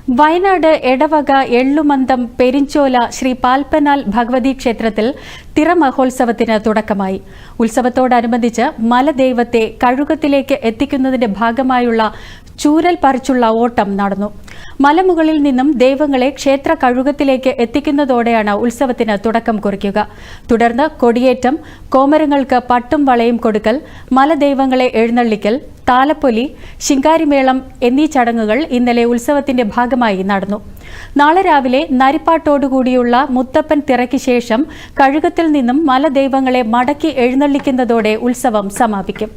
വയനാട് എടവക എള്ളുമന്തം പെരിഞ്ചോല ശ്രീ പാൽപ്പനാൽ ഭഗവതി ക്ഷേത്രത്തിൽ തിറമഹോത്സവത്തിന് തുടക്കമായി. ഉത്സവത്തോടനുബന്ധിച്ച് മലദൈവത്തെ കഴുകത്തിലേക്ക് എത്തിക്കുന്നതിന്റെ ഭാഗമായുള്ള ചൂരൽ പറിച്ചുള്ള ഓട്ടം നടന്നു. മലമുകളിൽ നിന്നും ദൈവങ്ങളെ ക്ഷേത്ര കഴുകത്തിലേക്ക് എത്തിക്കുന്നതോടെയാണ് ഉത്സവത്തിന് തുടക്കം കുറിക്കുക. തുടർന്ന് കൊടിയേറ്റം, കോമരങ്ങൾക്ക് പട്ടും വളയും കൊടുക്കൽ, മലദൈവങ്ങളെ എഴുന്നള്ളിക്കൽ, താലപ്പൊലി, ശിങ്കാരിമേളം എന്നീ ചടങ്ങുകൾ ഇന്നലെ ഉത്സവത്തിന്റെ ഭാഗമായി നടന്നു. നാളെ രാവിലെ നരിപ്പാട്ടോടുകൂടിയുള്ള മുത്തപ്പൻ തിറയ്ക്ക് ശേഷം കഴുകത്തിൽ നിന്നും മലദൈവങ്ങളെ മടക്കി എഴുന്നള്ളിക്കുന്നതോടെ ഉത്സവം സമാപിക്കും.